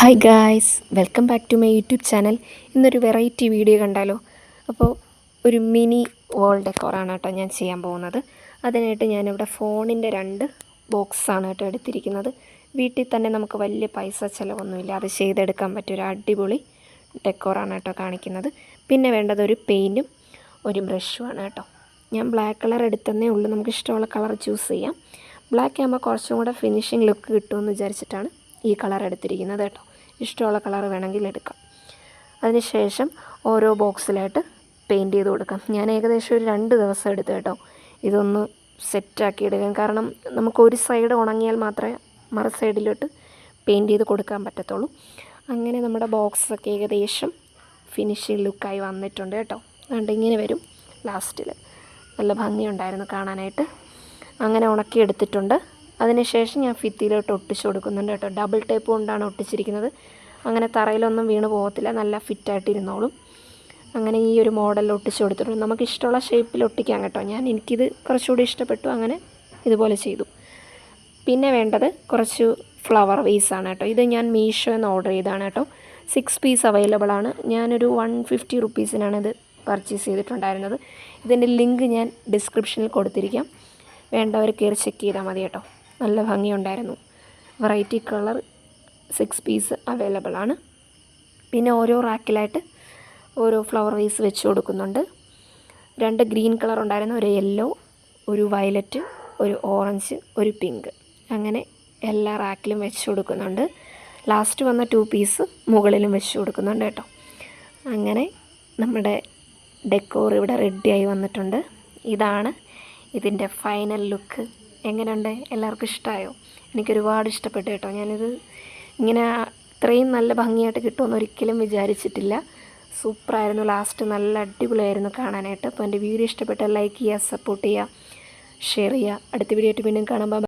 Hi guys, welcome back to my YouTube channel. ഇന്നൊരു variety video കണ്ടാലോ? അപ്പോൾ ഒരു മിനി വോൾ ഡെക്കോറാണ് കേട്ടോ ഞാൻ ചെയ്യാൻ പോകുന്നത്. അതിനായിട്ട് ഞാനിവിടെ ഫോണിൻ്റെ 2 ബോക്സാണ് കേട്ടോ എടുത്തിരിക്കുന്നത്. വീട്ടിൽ തന്നെ നമുക്ക് വലിയ പൈസ ചിലവൊന്നുമില്ല, അത് ചെയ്തെടുക്കാൻ പറ്റിയൊരു അടിപൊളി ഡെക്കോറാണ് കേട്ടോ കാണിക്കുന്നത്. പിന്നെ വേണ്ടത് ഒരു പെയിൻറ്റും ഒരു ബ്രഷുമാണ് കേട്ടോ. ഞാൻ ബ്ലാക്ക് കളർ എടുത്തതേ ഉള്ളൂ, നമുക്ക് ഇഷ്ടമുള്ള കളർ ചൂസ് ചെയ്യാം. ബ്ലാക്ക് ആകുമ്പോൾ കുറച്ചും കൂടെ ഫിനിഷിങ് ലുക്ക് കിട്ടുമെന്ന് വിചാരിച്ചിട്ടാണ് ഈ കളർ എടുത്തിരിക്കുന്നത് കേട്ടോ. ഇഷ്ടമുള്ള കളർ വേണമെങ്കിൽ എടുക്കാം. അതിനുശേഷം ഓരോ ബോക്സിലായിട്ട് പെയിൻറ്റ് ചെയ്ത് കൊടുക്കാം. ഞാൻ ഏകദേശം ഒരു 2 ദിവസം എടുത്തു കേട്ടോ ഇതൊന്ന് സെറ്റാക്കി എടുക്കാൻ. കാരണം നമുക്ക് ഒരു സൈഡ് ഉണങ്ങിയാൽ മാത്രമേ മറു സൈഡിലോട്ട് പെയിൻറ്റ് ചെയ്ത് കൊടുക്കാൻ പറ്റത്തുള്ളൂ. അങ്ങനെ നമ്മുടെ ബോക്സൊക്കെ ഏകദേശം ഫിനിഷിങ് ലുക്കായി വന്നിട്ടുണ്ട് കേട്ടോ. അതുകൊണ്ട് ഇങ്ങനെ വരും ലാസ്റ്റിൽ. നല്ല ഭംഗിയുണ്ടായിരുന്നു കാണാനായിട്ട്. അങ്ങനെ ഉണക്കി എടുത്തിട്ടുണ്ട്. അതിനുശേഷം ഞാൻ ഭിത്തിയിലോട്ട് ഒട്ടിച്ച് കൊടുക്കുന്നുണ്ട് കേട്ടോ. ഡബിൾ ടേപ്പ് കൊണ്ടാണ് ഒട്ടിച്ചിരിക്കുന്നത്. അങ്ങനെ തറയിലൊന്നും വീണ് പോകത്തില്ല, നല്ല ഫിറ്റായിട്ടിരുന്നോളും. അങ്ങനെ ഈ ഒരു മോഡലിൽ ഒട്ടിച്ച് കൊടുത്തിട്ടുണ്ട്. നമുക്ക് ഇഷ്ടമുള്ള ഷേപ്പിൽ ഒട്ടിക്കാം കേട്ടോ. എനിക്കിത് കുറച്ചുകൂടി ഇഷ്ടപ്പെട്ടു, അങ്ങനെ ഇതുപോലെ ചെയ്തു. പിന്നെ വേണ്ടത് കുറച്ച് ഫ്ലവർ വേസാണ് കേട്ടോ. ഇത് ഞാൻ മീഷോന്ന് ഓർഡർ ചെയ്തതാണ് കേട്ടോ. 6 പീസ് അവൈലബിൾ ആണ്. ഞാനൊരു 150 റുപ്പീസിനാണ് ഇത് പർച്ചേസ് ചെയ്തിട്ടുണ്ടായിരുന്നത്. ഇതിൻ്റെ ലിങ്ക് ഞാൻ ഡിസ്ക്രിപ്ഷനിൽ കൊടുത്തിരിക്കാം, വേണ്ടവർ കയറി ചെക്ക് ചെയ്താൽ മതി കേട്ടോ. നല്ല ഭംഗിയുണ്ടായിരുന്നു. വെറൈറ്റി കളർ 6 പീസ് അവൈലബിൾ ആണ്. പിന്നെ ഓരോ റാക്കിലായിട്ട് ഓരോ ഫ്ലവർ വേസ് വെച്ച് കൊടുക്കുന്നുണ്ട്. 2 ഗ്രീൻ കളർ ഉണ്ടായിരുന്നു, ഒരു യെല്ലോ, ഒരു വയലറ്റ്, ഒരു ഓറഞ്ച്, ഒരു പിങ്ക്. അങ്ങനെ എല്ലാ റാക്കിലും വെച്ച് കൊടുക്കുന്നുണ്ട്. ലാസ്റ്റ് വന്ന 2 പീസ് മുകളിലും വെച്ച് കൊടുക്കുന്നുണ്ട് കേട്ടോ. അങ്ങനെ നമ്മുടെ ഡെക്കോർ ഇവിടെ റെഡിയായി വന്നിട്ടുണ്ട്. ഇതാണ് ഇതിൻ്റെ ഫൈനൽ ലുക്ക്. എങ്ങനെയുണ്ട്? എല്ലാവർക്കും ഇഷ്ടമായോ? എനിക്കൊരുപാട് ഇഷ്ടപ്പെട്ടു കേട്ടോ. ഞാനിത് ഇങ്ങനെ ഇത്രയും നല്ല ഭംഗിയായിട്ട് കിട്ടുമെന്ന് ഒരിക്കലും വിചാരിച്ചിട്ടില്ല. സൂപ്പറായിരുന്നു. ലാസ്റ്റ് നല്ല അടിപൊളിയായിരുന്നു കാണാനായിട്ട്. അപ്പോൾ എൻ്റെ വീഡിയോ ഇഷ്ടപ്പെട്ടാൽ ലൈക്ക് ചെയ്യുക, സപ്പോർട്ട് ചെയ്യുക, ഷെയർ ചെയ്യുക. അടുത്ത വീഡിയോ ആയിട്ട് വീണ്ടും കാണാം.